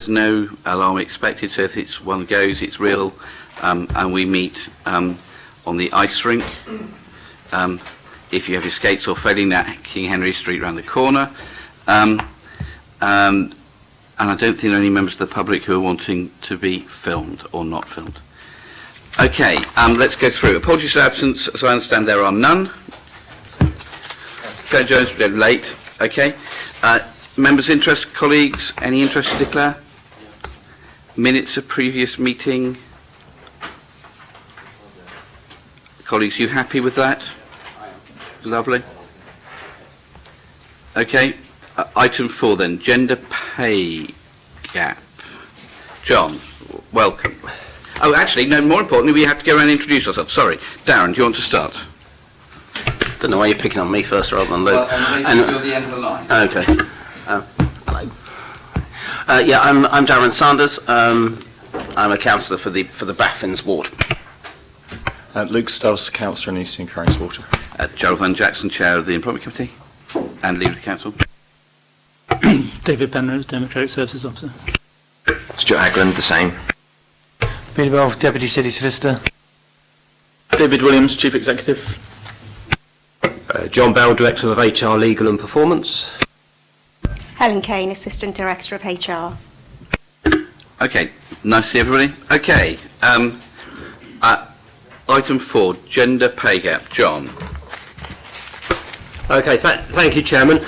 There's no alarm expected, so if it's one goes, it's real, and we meet on the ice rink. If you have your skates or failing that, King Henry Street round the corner. And I don't think there are any members of the public who are wanting to be filmed or not filmed. Okay, let's go through. Apologies for absence, as I understand there are none. Joe Jones, we're late. Okay. Members' interest, colleagues, any interest to declare? Minutes of previous meeting. Colleagues, you happy with that? Lovely. Okay. Item 4 then, gender pay gap. John, welcome. Oh, actually, no, more importantly, we have to go around and introduce ourselves. Sorry. Darren, do you want to start? Don't know why you're picking on me first rather than Luke. Well, and you're the end of the line. Okay. Hello. Yeah, I'm Darren Sanders. I'm a councillor for the Baffins ward. Luke Stubbs, councillor in Eastern Carringswater. Gerald Van Jackson, chair of the Employment Committee and leader of the council. David Penrose, Democratic Services Officer. Stuart Hagland, the same. Peter Bell, Deputy City Solicitor. David Williams, Chief Executive. John Bell, Director of HR Legal and Performance. Helen Kane, Assistant Director of HR. Okay, nice to see everybody. Okay, item 4, gender pay gap. John. Okay, thank you, Chairman.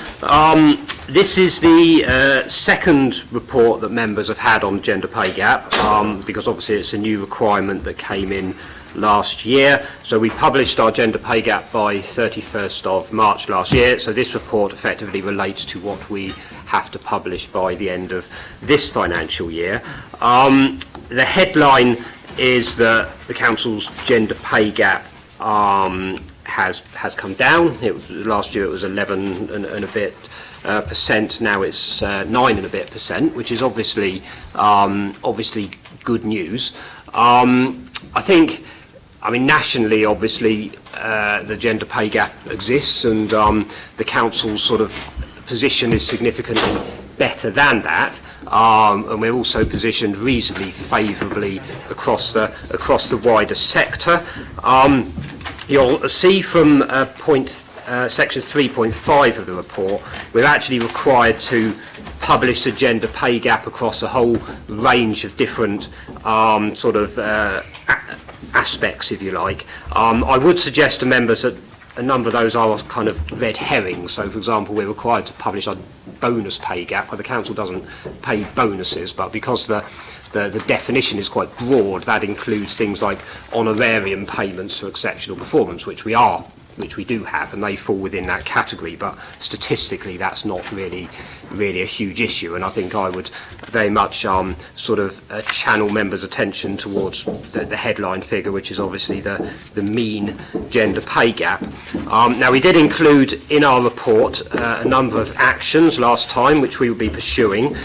This is the second report that members have had on gender pay gap, because obviously it's a new requirement that came in last year. So we published our gender pay gap by 31st of March last year. So this report effectively relates to what we have to publish by the end of this financial year. The headline is that the council's gender pay gap has come down. Last year it was 11 and a bit percent. Now it's 9 and a bit percent, which is obviously good news. I think, nationally, obviously, the gender pay gap exists, and the council's sort of position is significantly better than that, and we're also positioned reasonably favourably across the wider sector. You'll see from section 3.5 of the report, we're actually required to publish the gender pay gap across a whole range of different aspects, if you like. I would suggest to members that a number of those are kind of red herrings. So, for example, we're required to publish our bonus pay gap, where the council doesn't pay bonuses, but because the definition is quite broad, that includes things like honorarium payments for exceptional performance, which we do have, and they fall within that category, but statistically that's not really a huge issue, and I think I would very much channel members' attention towards the headline figure, which is obviously the mean gender pay gap. Now, we did include in our report a number of actions last time which we will be pursuing,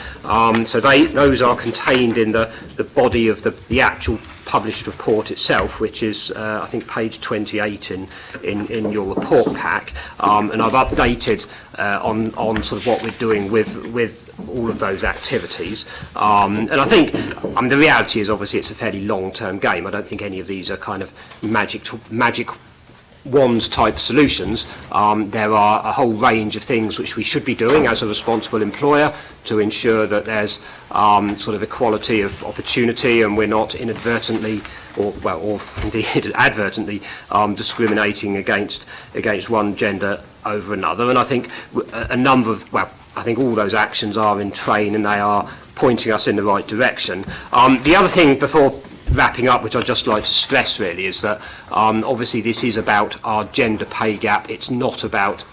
so those are contained in the body of the actual published report itself, which is I think page 28 in your report pack, and I've updated on sort of what we're doing with all of those activities, and I think the reality is obviously it's a fairly long-term game. I don't think any of these are kind of magic wand type solutions. There are a whole range of things which we should be doing as a responsible employer to ensure that there's sort of equality of opportunity, and we're not inadvertently or indeed advertently discriminating against one gender over another. And I think I think all those actions are in train, and they are pointing us in the right direction. The other thing before wrapping up, which I'd just like to stress really, is that obviously this is about our gender pay gap. It's not about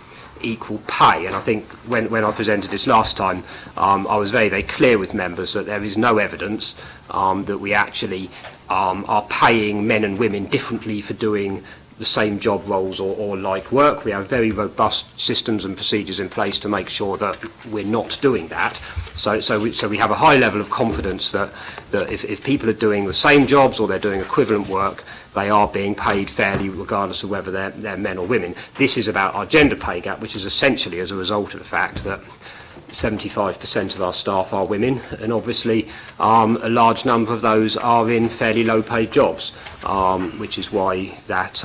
equal pay, and I think when I presented this last time, I was very, very clear with members that there is no evidence that we actually are paying men and women differently for doing the same job roles or like work. We have very robust systems and procedures in place to make sure that we're not doing that. So we have a high level of confidence that if people are doing the same jobs or they're doing equivalent work, they are being paid fairly regardless of whether they're men or women. This is about our gender pay gap, which is essentially as a result of the fact that 75% of our staff are women, and obviously a large number of those are in fairly low-paid jobs, which is why that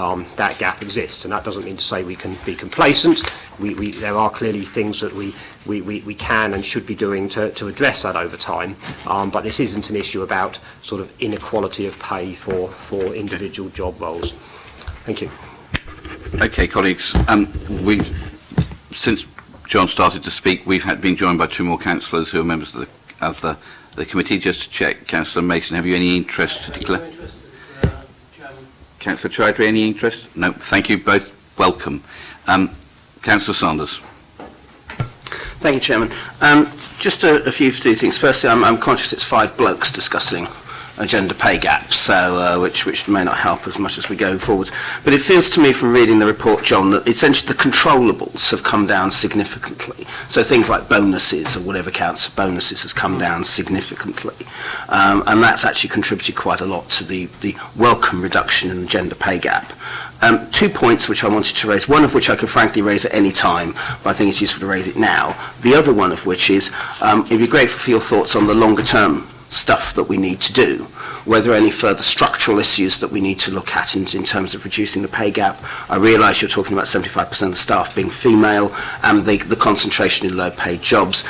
gap exists. And that doesn't mean to say we can be complacent. There are clearly things that we can and should be doing to address that over time, but this isn't an issue about sort of inequality of pay for individual job roles. Thank you. Okay, colleagues, since John started to speak, we've been joined by two more councillors who are members of the committee. Just to check, Councillor Mason, have you any interest to declare? Councillor Chowdhury, any interest? No, thank you both. Welcome. Councillor Sanders. Thank you, Chairman. Just a few things. Firstly, I'm conscious it's 5 blokes discussing a gender pay gap, so which may not help as much as we go forwards. But it feels to me from reading the report, John, that essentially the controllables have come down significantly. So things like bonuses or whatever counts as bonuses has come down significantly. And that's actually contributed quite a lot to the welcome reduction in the gender pay gap. 2 points which I wanted to raise, one of which I could frankly raise at any time, but I think it's useful to raise it now. The other one of which is, it'd be grateful for your thoughts on the longer term stuff that we need to do, whether any further structural issues that we need to look at in terms of reducing the pay gap. I realise you're talking about 75% of the staff being female and the concentration in low paid jobs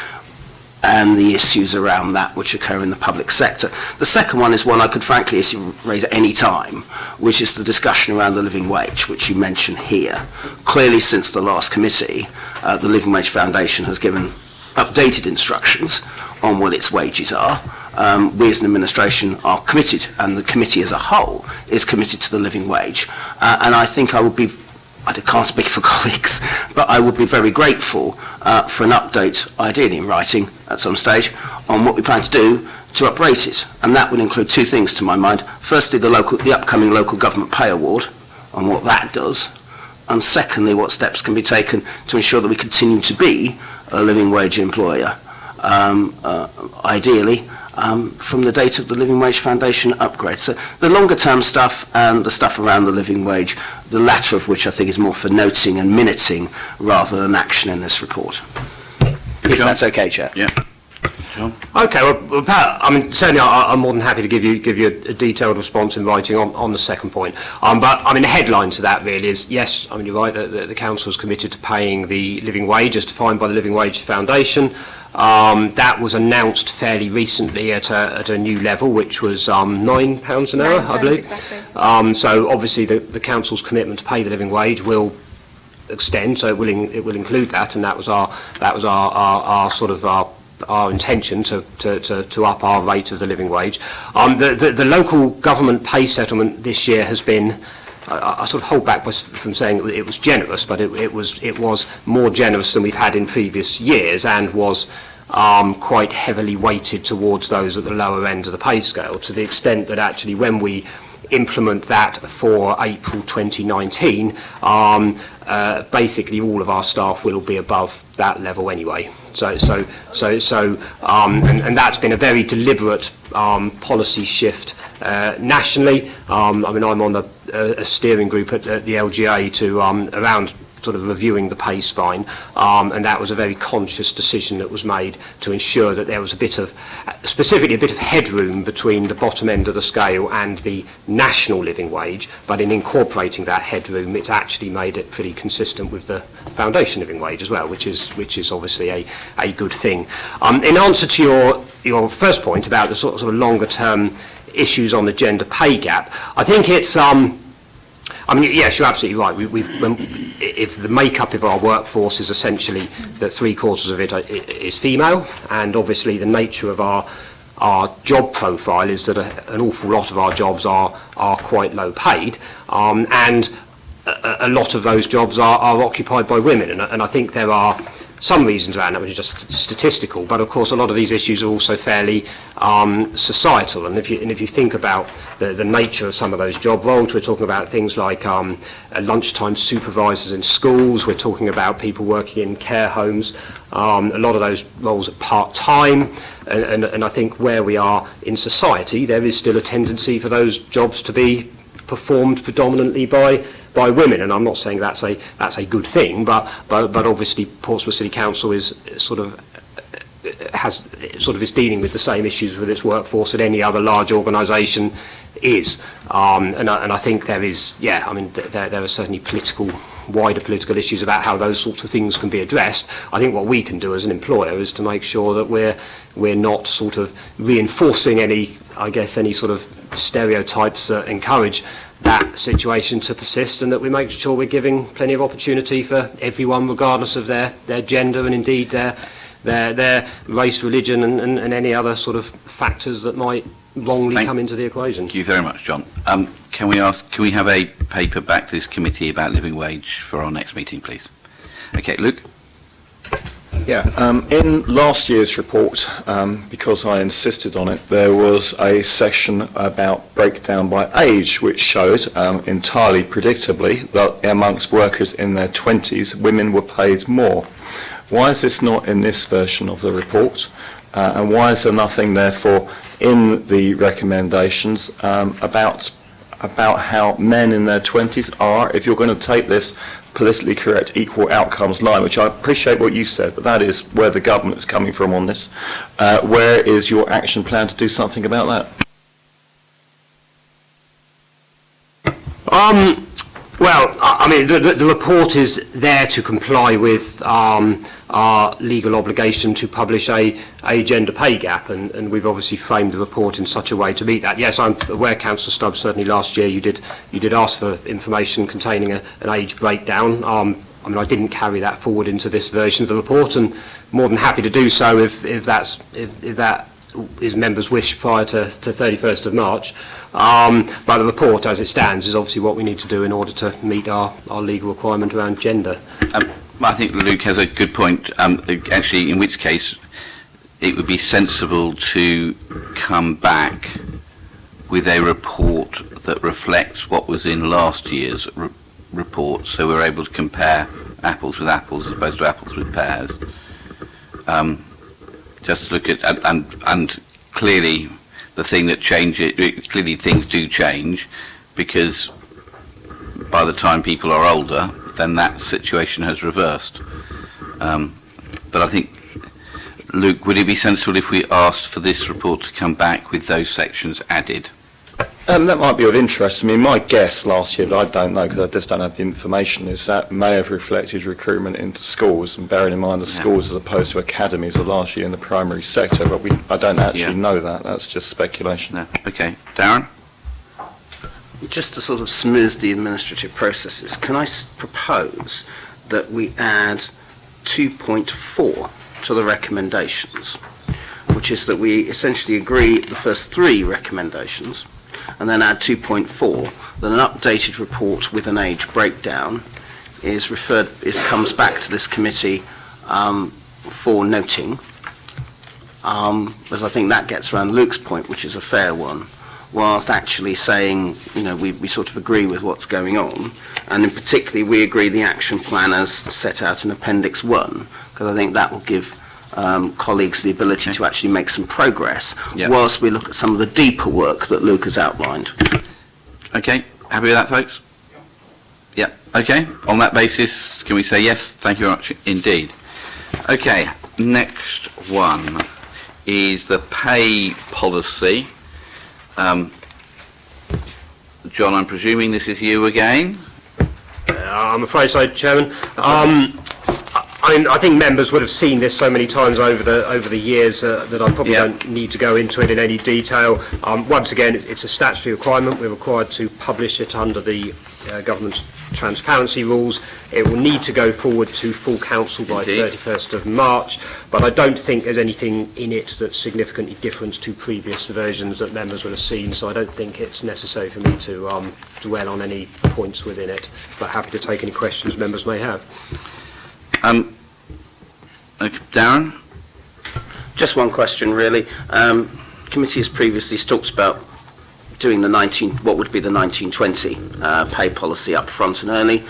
and the issues around that which occur in the public sector. The second one is one I could frankly raise at any time, which is the discussion around the living wage, which you mentioned here. Clearly, since the last committee, the Living Wage Foundation has given updated instructions on what its wages are. We as an administration are committed, and the committee as a whole is committed to the living wage. And I think I can't speak for colleagues, but I would be very grateful for an update, ideally in writing at some stage, on what we plan to do to uprate it. And that would include 2 things to my mind. Firstly, the upcoming local government pay award and what that does. And secondly, what steps can be taken to ensure that we continue to be a living wage employer, ideally, from the date of the Living Wage Foundation upgrade. So the longer term stuff and the stuff around the living wage, the latter of which I think is more for noting and minuting rather than action in this report. If that's okay, Chair. Yeah. John? Okay, well, Pat, I mean, certainly I'm more than happy to give you a detailed response in writing on the second point. But, I mean, the headline to that really is, yes, I mean, you're right, that the Council is committed to paying the living wage as defined by the Living Wage Foundation. That was announced fairly recently at a new level, which was £9 an hour, I believe. Exactly. So, obviously, the Council's commitment to pay the living wage will extend, so it will include that, and that was our sort of our intention to up our rate of the living wage. The local government pay settlement this year has been, I sort of hold back from saying it was generous, but it was more generous than we've had in previous years, and was quite heavily weighted towards those at the lower end of the pay scale, to the extent that actually when we implement that for April 2019, basically all of our staff will be above that level anyway. So, and that's been a very deliberate policy shift nationally. I mean, I'm on a steering group at the LGA to around sort of reviewing the pay spine, and that was a very conscious decision that was made to ensure that there was specifically a bit of headroom between the bottom end of the scale and the national living wage, but in incorporating that headroom, it's actually made it pretty consistent with the foundation living wage as well, which is obviously a good thing. In answer to your first point about the sort of longer term issues on the gender pay gap, I think it's I mean, yes, you're absolutely right. If the makeup of our workforce is essentially that 3/4 of it is female, and obviously the nature of our job profile is that an awful lot of our jobs are quite low paid, and a lot of those jobs are occupied by women, and I think there are some reasons around that, which are just statistical, but of course a lot of these issues are also fairly societal, and if you think about the nature of some of those job roles, we're talking about things like lunchtime supervisors in schools, we're talking about people working in care homes, a lot of those roles are part-time, and I think where we are in society, there is still a tendency for those jobs to be performed predominantly by women, and I'm not saying that's a good thing, but obviously Portsmouth City Council is sort of is dealing with the same issues with its workforce that any other large organisation is. And I think there is, there are certainly wider political issues about how those sorts of things can be addressed. I think what we can do as an employer is to make sure that we're not sort of reinforcing any sort of stereotypes that encourage that situation to persist, and that we make sure we're giving plenty of opportunity for everyone, regardless of their gender and indeed their race, religion, and any other sort of factors that might wrongly come into the equation. Thank you very much, John. Can we have a paper back to this committee about living wage for our next meeting, please? Okay, Luke. Yeah, in last year's report, because I insisted on it, there was a section about breakdown by age, which showed entirely predictably that amongst workers in their 20s, women were paid more. Why is this not in this version of the report? And why is there nothing, therefore, in the recommendations about how men in their 20s are, if you're going to take this politically correct equal outcomes line, which I appreciate what you said, but that is where the government is coming from on this. Where is your action plan to do something about that? Well, I mean, the report is there to comply with our legal obligation to publish a gender pay gap, and we've obviously framed the report in such a way to meet that. Yes, I'm aware, Councillor Stubbs, certainly last year you did ask for information containing an age breakdown. I mean, I didn't carry that forward into this version of the report, and more than happy to do so if that is members' wish prior to 31st of March. But the report, as it stands, is obviously what we need to do in order to meet our legal requirement around gender. I think Luke has a good point, actually, in which case it would be sensible to come back with a report that reflects what was in last year's report, so we're able to compare apples with apples as opposed to apples with pears. Just look at, and clearly the thing that changes, clearly things do change, because by the time people are older, then that situation has reversed. But I think, Luke, would it be sensible if we asked for this report to come back with those sections added? That might be of interest. I mean, my guess last year, but I don't know because I just don't have the information, is that may have reflected recruitment into schools, and bearing in mind the schools as opposed to academies are largely in the primary sector, but I don't actually know that. That's just speculation. No. Okay. Darren? Just to sort of smooth the administrative processes, can I propose that we add 2.4 to the recommendations, which is that we essentially agree the first three recommendations, and then add 2.4, that an updated report with an age breakdown comes back to this committee for noting, as I think that gets around Luke's point, which is a fair one, whilst actually saying, we sort of agree with what's going on, and in particularly we agree the action plan as set out in Appendix 1, because I think that will give colleagues the ability to actually make some progress, whilst we look at some of the deeper work that Luke has outlined. Okay, happy with that, folks? Yeah, okay. On that basis, can we say yes? Thank you very much indeed. Okay, next one is the pay policy. John, I'm presuming this is you again? I'm afraid so, Chairman. I think members would have seen this so many times over the years that I probably don't need to go into it in any detail. Once again, it's a statutory requirement. We're required to publish it under the government's transparency rules. It will need to go forward to full council by 31st of March, but I don't think there's anything in it that's significantly different to previous versions that members would have seen, so I don't think it's necessary for me to dwell on any points within it, but happy to take any questions members may have. Darren? Just one question, really. Committee has previously talked about doing what would be the 1920 pay policy up front and early.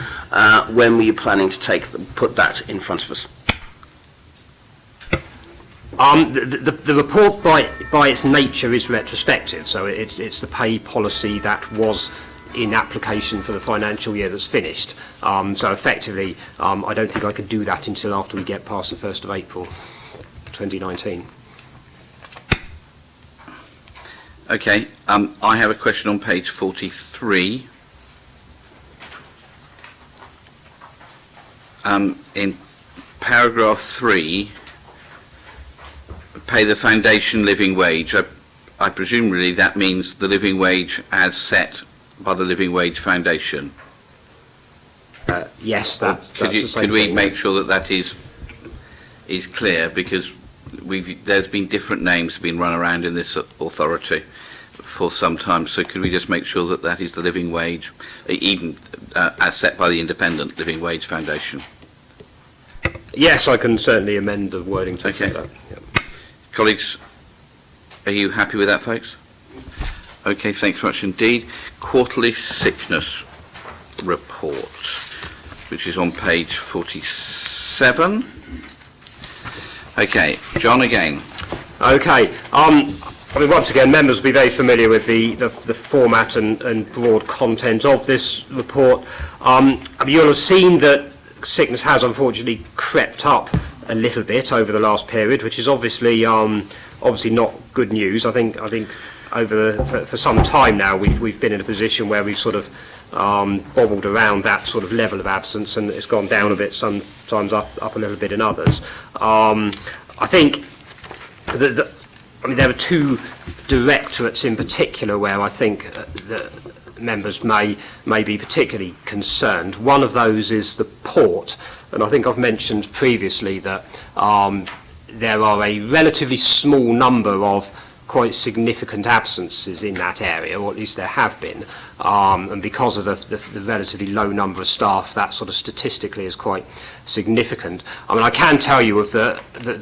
When were you planning to put that in front of us? The report by its nature is retrospective, so it's the pay policy that was in application for the financial year that's finished. So effectively, I don't think I could do that until after we get past the 1st of April 2019. Okay, I have a question on page 43. In paragraph 3, pay the foundation living wage. I presume really that means the living wage as set by the Living Wage Foundation. Yes, that's Could the same we thing. make sure that that is clear, because there's been different names being run around in this authority for some time, so could we just make sure that that is the living wage, even as set by the Independent Living Wage Foundation? Yes, I can certainly amend the wording to Okay. that. Yep. Colleagues, are you happy with that, folks? Okay, thanks much indeed. Quarterly sickness report, which is on page 47. Okay, John again. Okay. I mean, once again, members will be very familiar with the format and broad content of this report. I mean, you'll have seen that sickness has unfortunately crept up a little bit over the last period, which is obviously not good news. I think for some time now we've been in a position where we've sort of bobbled around that sort of level of absence, and it's gone down a bit, sometimes up a little bit in others. I think there are two directorates in particular where I think the members may be particularly concerned. One of those is the port, and I think I've mentioned previously that there are a relatively small number of quite significant absences in that area, or at least there have been, and because of the relatively low number of staff, that sort of statistically is quite significant. I mean, I can tell you of the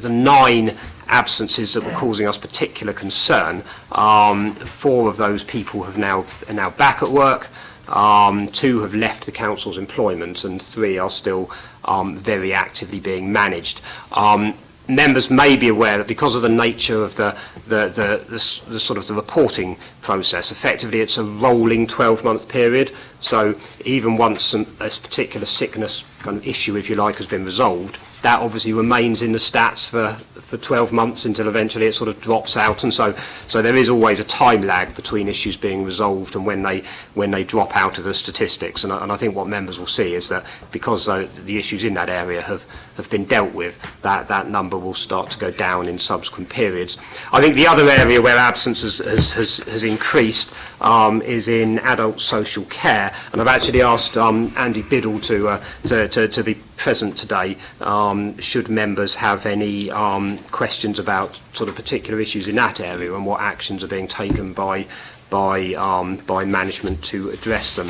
9 absences that were causing us particular concern, 4 of those people are now back at work, 2 have left the council's employment, and 3 are still very actively being managed. Members may be aware that because of the nature of the sort of the reporting process, effectively it's a rolling 12-month period. So even once a particular sickness kind of issue, if you like, has been resolved, that obviously remains in the stats for 12 months until eventually it sort of drops out, and so there is always a time lag between issues being resolved and when they drop out of the statistics. And I think what members will see is that because the issues in that area have been dealt with, that number will start to go down in subsequent periods. I think the other area where absence has increased is in adult social care, and I've actually asked Andy Biddle to be present today should members have any questions about sort of particular issues in that area and what actions are being taken by management to address them.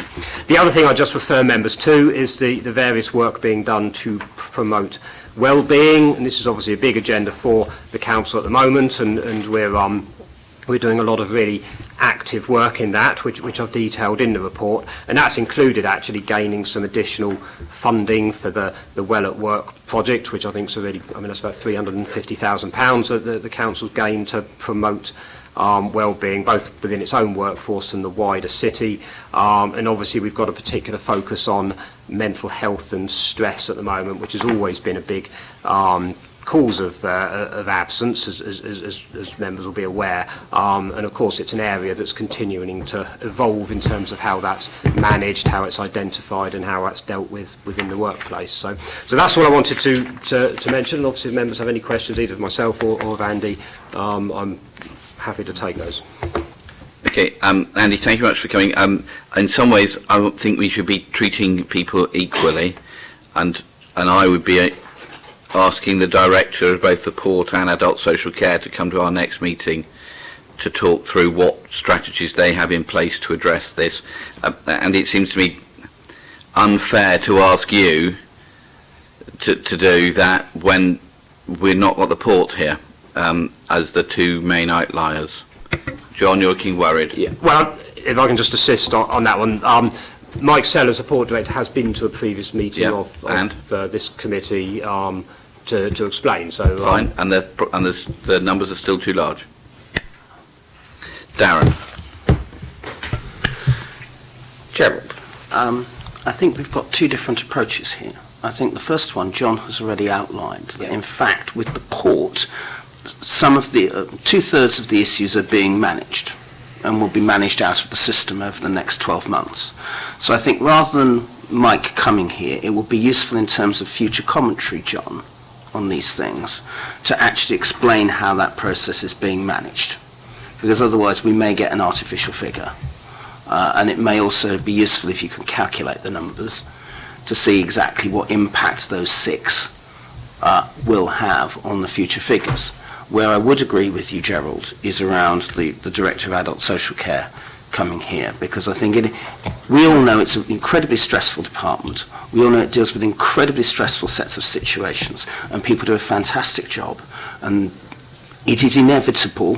The other thing I just refer members to is the various work being done to promote well-being, and this is obviously a big agenda for the council at the moment, and we're doing a lot of really active work in that, which I've detailed in the report, and that's included actually gaining some additional funding for the Well at Work project, which I think is that's about £350,000 that the council's gained to promote well-being, both within its own workforce and the wider city. And obviously we've got a particular focus on mental health and stress at the moment, which has always been a big cause of absence, as members will be aware, and of course it's an area that's continuing to evolve in terms of how that's managed, how it's identified, and how that's dealt with within the workplace. So that's what I wanted to mention, and obviously if members have any questions, either of myself or of Andy, I'm happy to take those. Okay, Andy, thank you very much for coming. In some ways, I don't think we should be treating people equally, and I would be asking the director of both the Port and Adult Social Care to come to our next meeting to talk through what strategies they have in place to address this. And it seems to me unfair to ask you to do that when we're not got the Port here as the 2 main outliers. John, you're looking worried. Yeah. Well, if I can just assist on that one. Mike Sellers, the Port Director, has been to a previous meeting of this committee to explain. So fine, and the numbers are still too large. Darren. Gerald, I think we've got 2 different approaches here. I think the first one John has already outlined, that in fact with the Port, some of the 2/3 of the issues are being managed. and will be managed out of the system over the next 12 months. So I think rather than Mike coming here, it will be useful in terms of future commentary, John, on these things, to actually explain how that process is being managed. Because otherwise we may get an artificial figure. And it may also be useful if you can calculate the numbers to see exactly what impact those 6 will have on the future figures. Where I would agree with you, Gerald, is around the Director of Adult Social Care coming here, because I think we all know it's an incredibly stressful department. We all know it deals with incredibly stressful sets of situations, and people do a fantastic job. And it is inevitable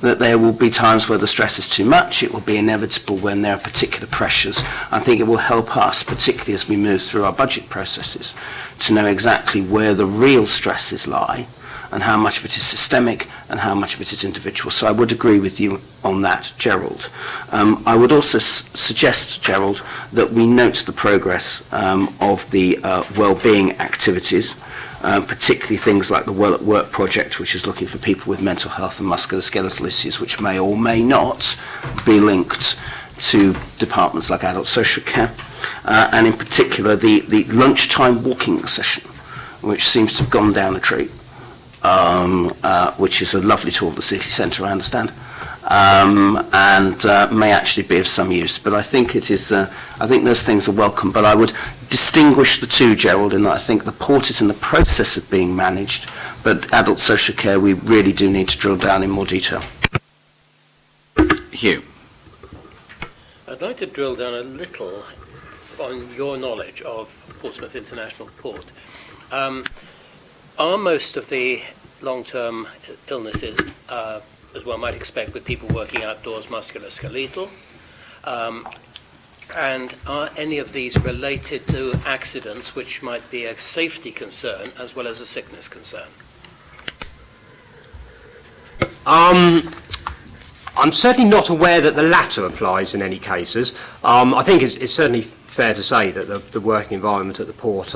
that there will be times where the stress is too much. It will be inevitable when there are particular pressures. I think it will help us, particularly as we move through our budget processes, to know exactly where the real stresses lie and how much of it is systemic and how much of it is individual. So I would agree with you on that, Gerald. I would also suggest, Gerald, that we note the progress of the well-being activities, particularly things like the Well at Work project, which is looking for people with mental health and musculoskeletal issues, which may or may not be linked to departments like adult social care, and in particular the lunchtime walking session, which seems to have gone down a treat, which is a lovely tool of the city centre, I understand, and may actually be of some use. But I think it is. I think those things are welcome. But I would distinguish the two, Gerald, in that I think the port is in the process of being managed, but adult social care we really do need to drill down in more detail. Hugh. I'd like to drill down a little on your knowledge of Portsmouth International Port. Are most of the long-term illnesses, as one might expect with people working outdoors, musculoskeletal? And are any of these related to accidents which might be a safety concern as well as a sickness concern? I'm certainly not aware that the latter applies in any cases. I think it's certainly fair to say that the working environment at the port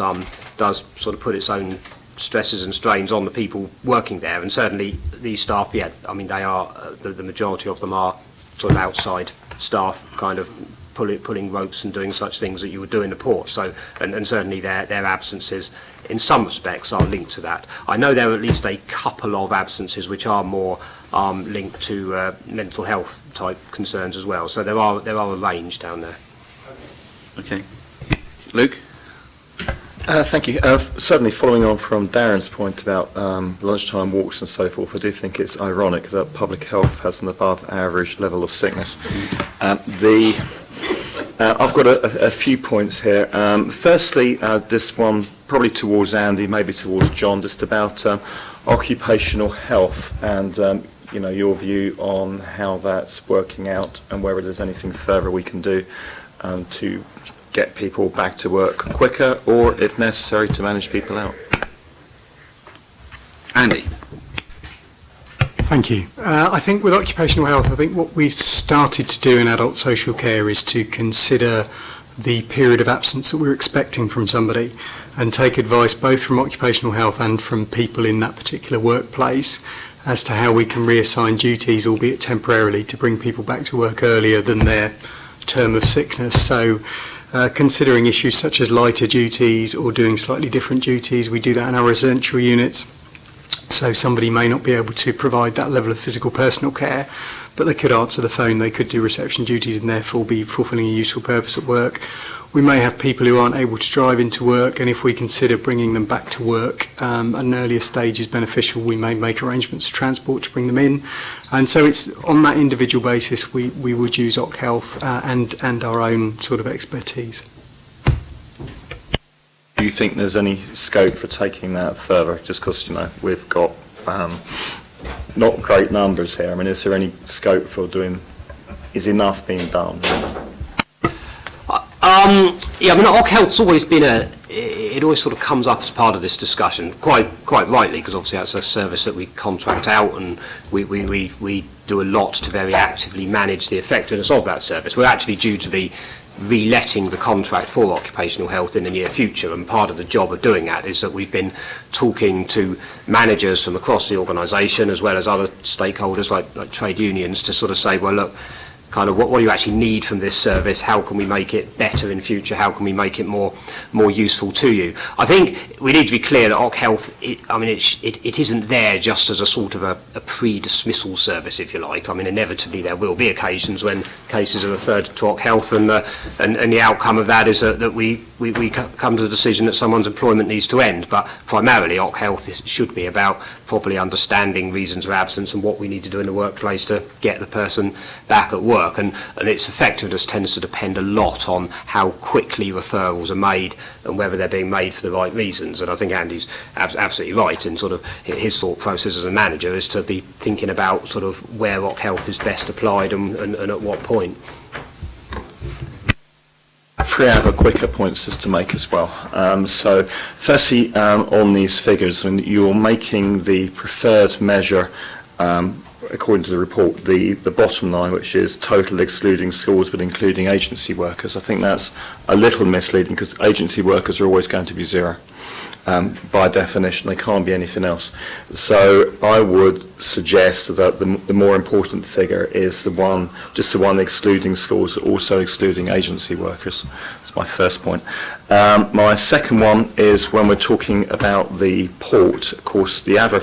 does sort of put its own stresses and strains on the people working there, and certainly these staff, yeah, I mean they are, the majority of them are sort of outside staff, kind of pulling ropes and doing such things that you would do in the port. So, and certainly their absences in some respects are linked to that. I know there are at least a couple of absences which are more linked to mental health type concerns as well. So there are a range down there. Okay. Luke? Thank you. Certainly following on from Darren's point about lunchtime walks and so forth, I do think it's ironic that public health has an above average level of sickness. I've got a few points here. Firstly, this one probably towards Andy, maybe towards John, just about occupational health and your view on how that's working out and whether there's anything further we can do to get people back to work quicker, or if necessary to manage people out. Andy? Thank you. I think with occupational health, I think what we've started to do in adult social care is to consider the period of absence that we're expecting from somebody and take advice both from occupational health and from people in that particular workplace as to how we can reassign duties, albeit temporarily, to bring people back to work earlier than their term of sickness. So considering issues such as lighter duties or doing slightly different duties, we do that in our residential units. So somebody may not be able to provide that level of physical personal care, but they could answer the phone, they could do reception duties and therefore be fulfilling a useful purpose at work. We may have people who aren't able to drive into work, and if we consider bringing them back to work at an earlier stage is beneficial, we may make arrangements for transport to bring them in. And so it's on that individual basis we would use Oc Health and our own sort of expertise. Do you think there's any scope for taking that further, just because we've got not great numbers here? I mean, is there any scope for is enough being done? Yeah, I mean, Oc Health's always been it always sort of comes up as part of this discussion, quite rightly, because obviously that's a service that we contract out, and we do a lot to very actively manage the effectiveness of that service. We're actually due to be reletting the contract for occupational health in the near future, and part of the job of doing that is that we've been talking to managers from across the organisation as well as other stakeholders like trade unions to sort of say, well, look, kind of what do you actually need from this service? How can we make it better in future? How can we make it more useful to you? I think we need to be clear that Oc Health, it isn't there just as a sort of a pre-dismissal service, if you like. I mean, inevitably there will be occasions when cases are referred to Oc Health, and the outcome of that is that we come to the decision that someone's employment needs to end. But primarily, Oc Health should be about properly understanding reasons of absence and what we need to do in the workplace to get the person back at work. And its effectiveness tends to depend a lot on how quickly referrals are made and whether they're being made for the right reasons. And I think Andy's absolutely right in sort of his thought process as a manager is to be thinking about sort of where Oc Health is best applied and at what point. 3 other quicker points just to make as well. So firstly, on these figures, when you're making the preferred measure, according to the report, the bottom line, which is total excluding schools but including agency workers, I think that's a little misleading because agency workers are always going to be zero. By definition, they can't be anything else. So I would suggest that the more important figure is the one excluding schools, also excluding agency workers. That's my first point. My second one is when we're talking about the port, of course, the other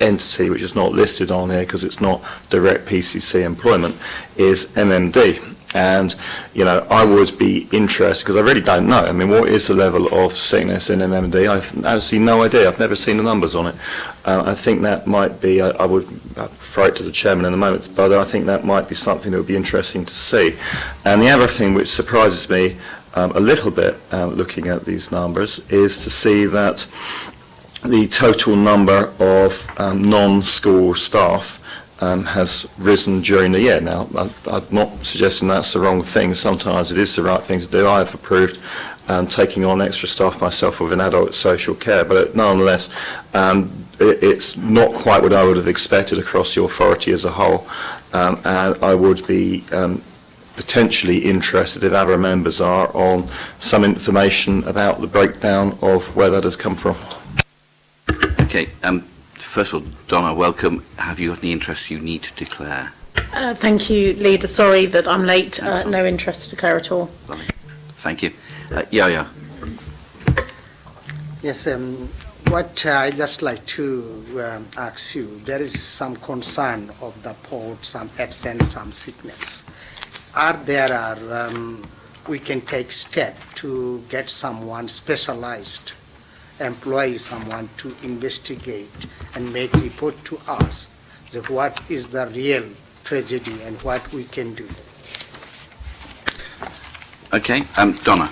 entity, which is not listed on here because it's not direct PCC employment, is MMD. And, you know, I would be interested, because I really don't know. I mean, what is the level of sickness in MMD? I've absolutely no idea. I've never seen the numbers on it. I think that might be, I would throw it to the chairman in a moment, but I think that might be something that would be interesting to see. And the other thing which surprises me a little bit looking at these numbers is to see that the total number of non-school staff has risen during the year. Now, I'm not suggesting that's the wrong thing. Sometimes it is the right thing to do. I have approved taking on extra staff myself within adult social care, but nonetheless, it's not quite what I would have expected across the authority as a whole, and I would be potentially interested, if other members are, on some information about the breakdown of where that has come from. Okay, first of all, Donna, welcome. Have you got any interests you need to declare? Thank you, Leader. Sorry that I'm late. No interest to declare at all. Thank you. Yaya. Yes, what I just like to ask you, there is some concern of the port, some absence, some sickness. We can take step to get someone specialized, employ someone to investigate and make report to us that what is the real tragedy and what we can do. Okay, Donna.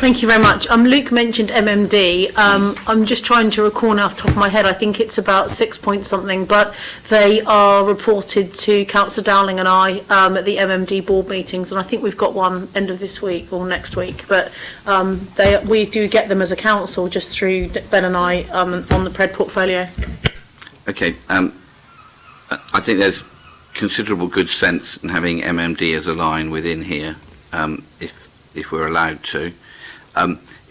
Thank you very much. Luke mentioned MMD. I'm just trying to recall now off the top of my head. I think it's about 6 point something, but they are reported to Councillor Dowling and I at the MMD board meetings, and I think we've got one end of this week or next week. But we do get them as a council just through Ben and I on the PRED portfolio. Okay, I think there's considerable good sense in having MMD as a line within here, if we're allowed to.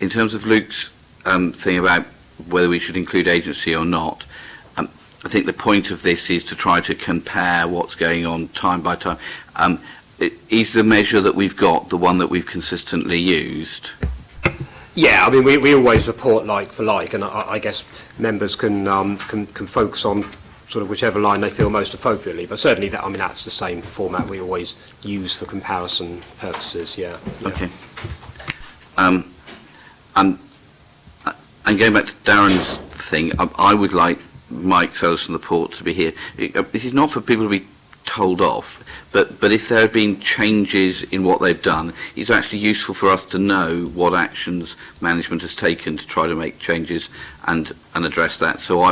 In terms of Luke's thing about whether we should include agency or not, I think the point of this is to try to compare what's going on time by time. Is the measure that we've got the one that we've consistently used? Yeah, I mean, we always report like for like, and I guess members can focus on sort of whichever line they feel most appropriately. But certainly, that's the same format we always use for comparison purposes. Yeah. Okay. And going back to Darren's thing, I would like Mike Sellers from the Port to be here. This is not for people to be told off, but if there have been changes in what they've done, it's actually useful for us to know what actions management has taken to try to make changes and address that. So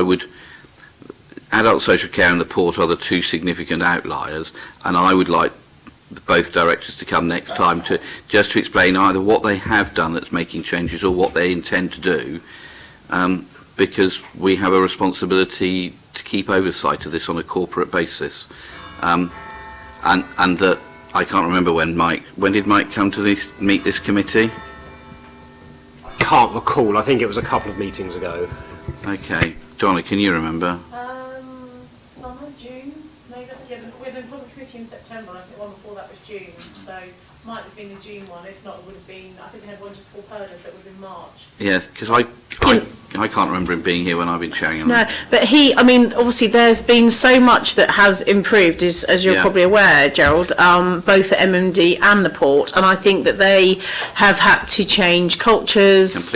adult social care and the Port are the two significant outliers, and I would like both directors to come next time to explain either what they have done that's making changes or what they intend to do, because we have a responsibility to keep oversight of this on a corporate basis, and that I can't remember when did Mike come to meet this committee? Can't recall. I think it was a couple of meetings ago. Okay. Donna, can you remember? Summer, June, maybe. Yeah, we had an employment committee in September, and I think the one before that was June. So might have been the June one. If not, it would have been. I think they had one just before Purdus, so it would have been March. Yeah, because I can't remember him being here when I've been chairing him. No, but obviously there's been so much that has improved, as you're probably aware, Gerald, both at MMD and the port, and I think that they have had to change cultures,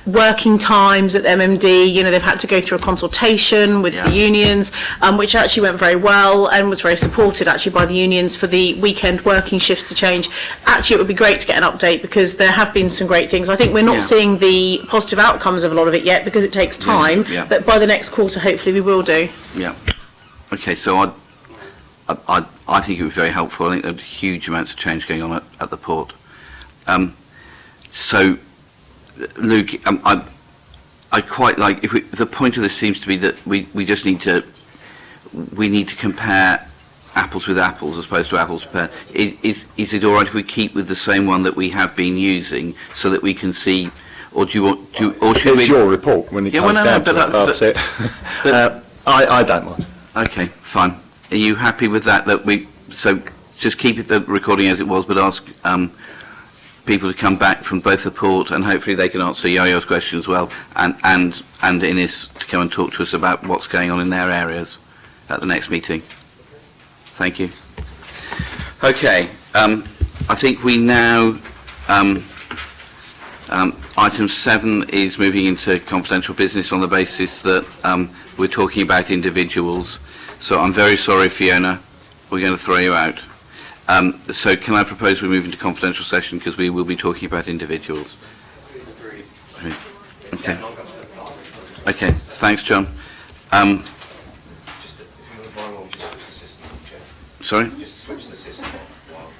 working times at MMD, they've had to go through a consultation with the unions, which actually went very well and was very supported actually by the unions for the weekend working shifts to change. Actually, it would be great to get an update because there have been some great things. I think we're not seeing the positive outcomes of a lot of it yet because it takes time, but by the next quarter hopefully we will do. Yeah. Okay, so I think it was very helpful. I think there were huge amounts of change going on at the port. So, Luke, I quite like, the point of this seems to be that we just need to compare apples with apples as opposed to apples with pears. Is it all right if we keep with the same one that we have been using so that we can see? Or do you want or should it's your report when it comes down to it, that's it. I don't mind. Okay, fine. Are you happy with that? So just keep the recording as it was, but ask people to come back from both the port, and hopefully they can answer Yo-Yo's question as well, and Ines to come and talk to us about what's going on in their areas at the next meeting. Thank you. Okay, I think we now. Item 7 is moving into confidential business on the basis that we're talking about individuals. So I'm very sorry, Fiona, we're going to throw you out. So can I propose we move into confidential session because we will be talking about individuals? Okay. Okay, thanks, John. Sorry? Just switch the system off.